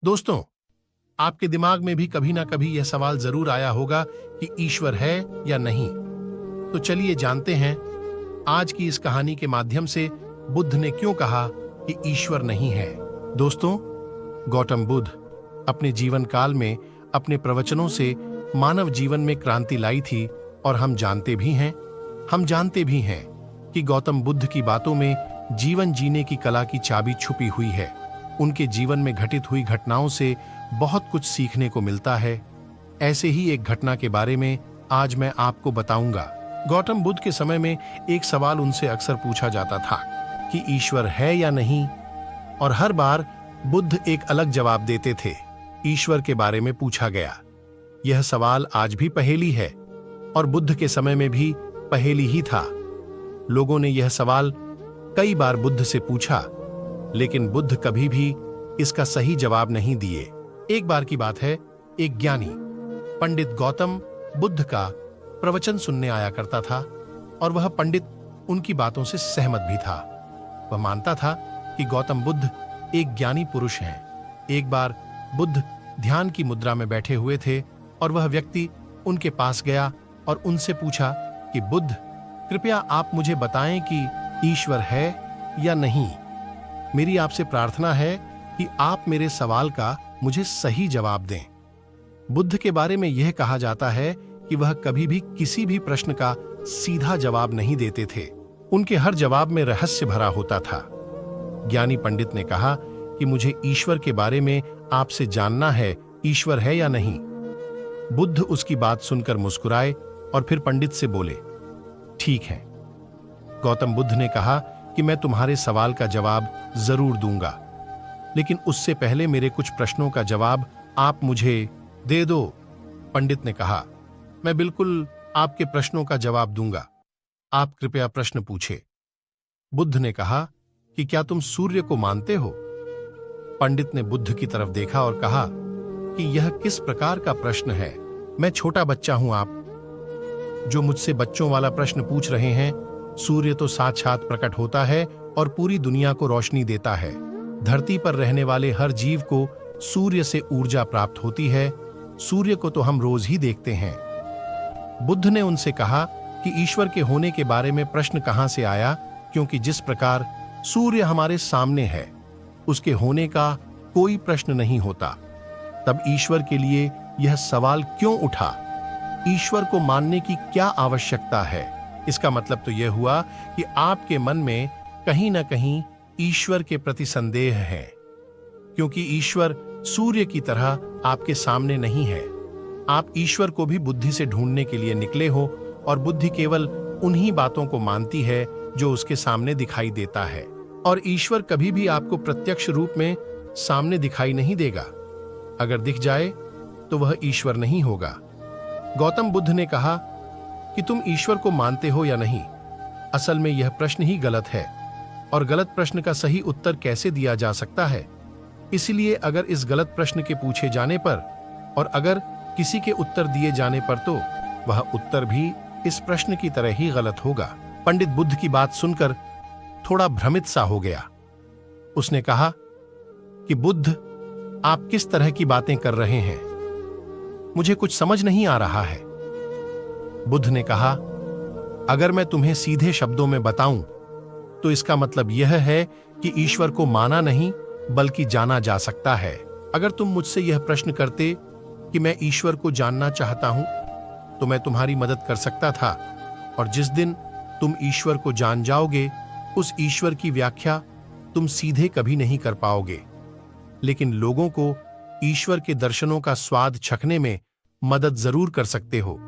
दोस्तों, आपके दिमाग में भी कभी ना कभी यह सवाल जरूर आया होगा कि ईश्वर है या नहीं। तो चलिए जानते हैं आज की इस कहानी के माध्यम से बुद्ध ने क्यों कहा कि ईश्वर नहीं है। दोस्तों, गौतम बुद्ध अपने जीवन काल में अपने प्रवचनों से मानव जीवन में क्रांति लाई थी और हम जानते भी हैं कि गौतम बुद्ध की बातों में जीवन जीने की कला की चाबी छुपी हुई है। उनके जीवन में घटित हुई घटनाओं से बहुत कुछ सीखने को मिलता है। ऐसे ही एक घटना के बारे में आज मैं आपको बताऊंगा। गौतम बुद्ध के समय में एक सवाल उनसे अक्सर पूछा जाता था कि ईश्वर है या नहीं, और हर बार बुद्ध एक अलग जवाब देते थे। ईश्वर के बारे में पूछा गया। यह सवाल आज भी पहेली है और बुद्ध के समय में भी पहेली ही था। लोगों ने यह सवाल कई बार बुद्ध से पूछा, लेकिन बुद्ध कभी भी इसका सही जवाब नहीं दिए। एक बार की बात है, एक ज्ञानी पंडित गौतम बुद्ध का प्रवचन सुनने आया करता था और वह पंडित उनकी बातों से सहमत भी था। वह मानता था कि गौतम बुद्ध एक ज्ञानी पुरुष हैं। एक बार बुद्ध ध्यान की मुद्रा में बैठे हुए थे और वह व्यक्ति उनके पास गया और उनसे पूछा कि बुद्ध, कृपया आप मुझे बताएं कि ईश्वर है या नहीं। मेरी आपसे प्रार्थना है कि आप मेरे सवाल का मुझे सही जवाब दें। बुद्ध के बारे में यह कहा जाता है कि वह कभी भी किसी भी प्रश्न का सीधा जवाब नहीं देते थे। उनके हर जवाब में रहस्य भरा होता था। ज्ञानी पंडित ने कहा कि मुझे ईश्वर के बारे में आपसे जानना है, ईश्वर है या नहीं। बुद्ध उसकी बात सुनकर मुस्कुराए और फिर पंडित से बोले, ठीक है। गौतम बुद्ध ने कहा कि मैं तुम्हारे सवाल का जवाब जरूर दूंगा, लेकिन उससे पहले मेरे कुछ प्रश्नों का जवाब आप मुझे दे दो। पंडित ने कहा, मैं बिल्कुल आपके प्रश्नों का जवाब दूंगा। आप कृपया प्रश्न पूछे। बुद्ध ने कहा कि क्या तुम सूर्य को मानते हो? पंडित ने बुद्ध की तरफ देखा और कहा कि यह किस प्रकार का प्रश्न है? मैं छोटा बच्चा हूं आप जो मुझसे बच्चों वाला प्रश्न पूछ रहे हैं। सूर्य तो साक्षात प्रकट होता है और पूरी दुनिया को रोशनी देता है। धरती पर रहने वाले हर जीव को सूर्य से ऊर्जा प्राप्त होती है। सूर्य को तो हम रोज ही देखते हैं। बुद्ध ने उनसे कहा कि ईश्वर के होने के बारे में प्रश्न कहां से आया, क्योंकि जिस प्रकार सूर्य हमारे सामने है, उसके होने का कोई प्रश्न नहीं होता। तब ईश्वर के लिए यह सवाल क्यों उठा? ईश्वर को मानने की क्या आवश्यकता है? इसका मतलब तो यह हुआ कि आपके मन में कहीं ना कहीं ईश्वर के प्रति संदेह है, क्योंकि ईश्वर सूर्य की तरह आपके सामने नहीं है। आप ईश्वर को भी बुद्धि से ढूंढने के लिए निकले हो और बुद्धि केवल उन्हीं बातों को मानती है जो उसके सामने दिखाई देता है, और ईश्वर कभी भी आपको प्रत्यक्ष रूप में सामने दिखाई नहीं देगा। अगर दिख जाए तो वह ईश्वर नहीं होगा। गौतम बुद्ध ने कहा कि तुम ईश्वर को मानते हो या नहीं। असल में यह प्रश्न ही गलत है, और गलत प्रश्न का सही उत्तर कैसे दिया जा सकता है? इसलिए अगर इस गलत प्रश्न के पूछे जाने पर और अगर किसी के उत्तर दिए जाने पर, तो वह उत्तर भी इस प्रश्न की तरह ही गलत होगा। पंडित बुद्ध की बात सुनकर थोड़ा भ्रमित सा हो गया। उसने कहा कि बुद्ध, आप किस तरह की बातें कर रहे हैं? मुझे कुछ समझ नहीं आ रहा है। बुद्ध ने कहा, अगर मैं तुम्हें सीधे शब्दों में बताऊं तो इसका मतलब यह है कि ईश्वर को माना नहीं बल्कि जाना जा सकता है। अगर तुम मुझसे यह प्रश्न करते कि मैं ईश्वर को जानना चाहता हूं, तो मैं तुम्हारी मदद कर सकता था, और जिस दिन तुम ईश्वर को जान जाओगे, उस ईश्वर की व्याख्या तुम सीधे कभी नहीं कर पाओगे। लेकिन लोगों को ईश्वर के दर्शनों का स्वाद चखने में मदद जरूर कर सकते हो।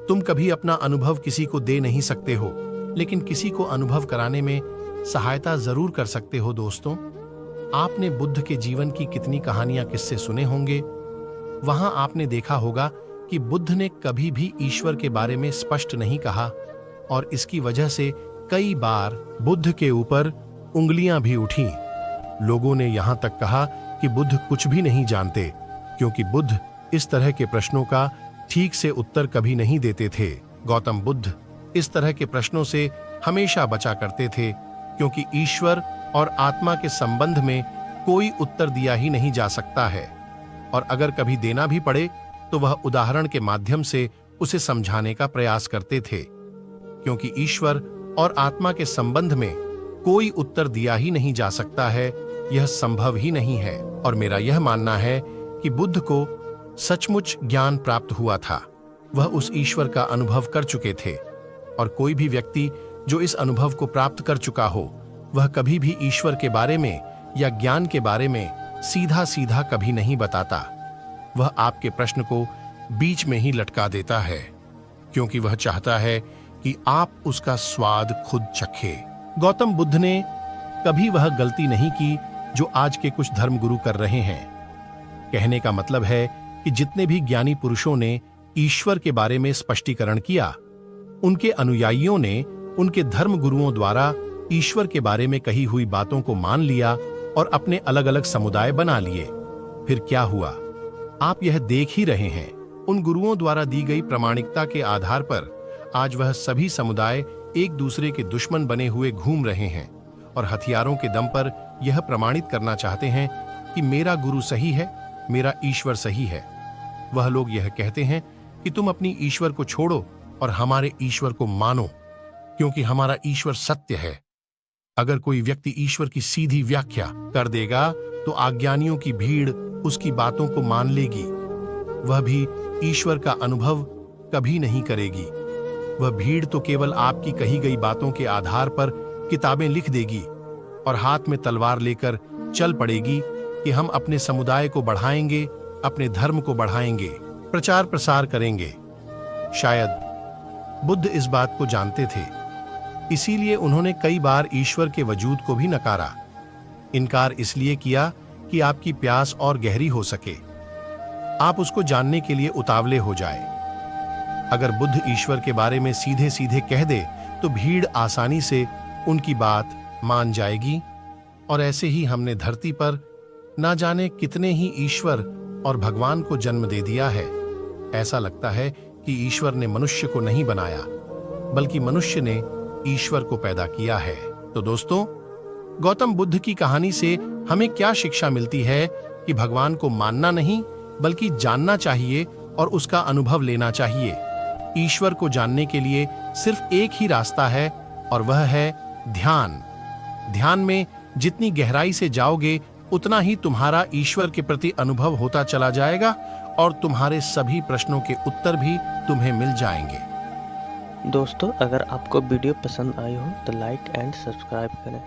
तुम कभी अपना अनुभव किसी को दे नहीं सकते हो, लेकिन किसी को अनुभव कराने में सहायता जरूर कर सकते हो। दोस्तों, आपने बुद्ध के जीवन की कितनी कहानियां, किस्से सुने होंगे। वहां आपने देखा होगा कि बुद्ध ने कभी भी ईश्वर के बारे में स्पष्ट नहीं कहा, और इसकी वजह से कई बार बुद्ध के ऊपर उंगलियां भी उठी। लोगों ने यहां तक कहा कि बुद्ध कुछ भी नहीं जानते, क्योंकि बुद्ध इस तरह के प्रश्नों का ठीक से उत्तर कभी नहीं देते थे। गौतम बुद्ध इस तरह के प्रश्नों से हमेशा बचा करते थे, क्योंकि ईश्वर और आत्मा के संबंध में कोई उत्तर दिया ही नहीं जा सकता है, और अगर कभी देना भी पड़े तो वह उदाहरण के माध्यम से उसे समझाने का प्रयास करते थे, क्योंकि ईश्वर और आत्मा के संबंध में कोई उत्तर दिया ही नहीं जा सकता है, यह संभव ही नहीं है। और मेरा यह मानना है कि बुद्ध को सचमुच ज्ञान प्राप्त हुआ था। वह उस ईश्वर का अनुभव कर चुके थे, और कोई भी व्यक्ति जो इस अनुभव को प्राप्त कर चुका हो, वह कभी भी ईश्वर के बारे में या ज्ञान के बारे में सीधा सीधा कभी नहीं बताता। वह आपके प्रश्न को बीच में ही लटका देता है, क्योंकि वह चाहता है कि आप उसका स्वाद खुद चखे। गौतम बुद्ध ने कभी वह गलती नहीं की जो आज के कुछ धर्मगुरु कर रहे हैं। कहने का मतलब है कि जितने भी ज्ञानी पुरुषों ने ईश्वर के बारे में स्पष्टीकरण किया, उनके अनुयायियों ने उनके धर्म गुरुओं द्वारा ईश्वर के बारे में कही हुई बातों को मान लिया और अपने अलग अलग समुदाय बना लिए। फिर क्या हुआ, आप यह देख ही रहे हैं। उन गुरुओं द्वारा दी गई प्रामाणिकता के आधार पर आज वह सभी समुदाय एक दूसरे के दुश्मन बने हुए घूम रहे हैं और हथियारों के दम पर यह प्रमाणित करना चाहते हैं कि मेरा गुरु सही है, मेरा ईश्वर सही है। वह लोग यह कहते हैं कि तुम अपनी ईश्वर को छोड़ो और हमारे ईश्वर को मानो, क्योंकि हमारा ईश्वर सत्य है। अगर कोई व्यक्ति ईश्वर की सीधी व्याख्या कर देगा तो अज्ञानियों की भीड़ उसकी बातों को मान लेगी। वह भी ईश्वर का अनुभव कभी नहीं करेगी। वह भीड़ तो केवल आपकी कही गई बातों के आधार पर किताबें लिख देगी और हाथ में तलवार लेकर चल पड़ेगी कि हम अपने समुदाय को बढ़ाएंगे, अपने धर्म को बढ़ाएंगे, प्रचार प्रसार करेंगे। शायद बुद्ध इस बात को जानते थे, इसीलिए उन्होंने कई बार ईश्वर के वजूद को भी नकारा। इनकार इसलिए किया कि आपकी प्यास और गहरी हो सके, आप उसको जानने के लिए उतावले हो जाए। अगर बुद्ध ईश्वर के बारे में सीधे सीधे कह दे तो भीड़ आसानी से उनकी बात मान जाएगी, और ऐसे ही हमने धरती पर ना जाने कितने ही ईश्वर और भगवान को जन्म दे दिया है। ऐसा लगता है कि ईश्वर ने मनुष्य को नहीं बनाया, बल्कि मनुष्य ने ईश्वर को पैदा किया है। तो दोस्तों, गौतम बुद्ध की कहानी से हमें क्या शिक्षा मिलती है कि भगवान को मानना नहीं बल्कि जानना चाहिए और उसका अनुभव लेना चाहिए। ईश्वर को जानने के लिए सिर्फ एक ही रास्ता है, और वह है ध्यान। ध्यान में जितनी गहराई से जाओगे उतना ही तुम्हारा ईश्वर के प्रति अनुभव होता चला जाएगा और तुम्हारे सभी प्रश्नों के उत्तर भी तुम्हें मिल जाएंगे। दोस्तों, अगर आपको वीडियो पसंद आई हो तो लाइक एंड सब्सक्राइब करें।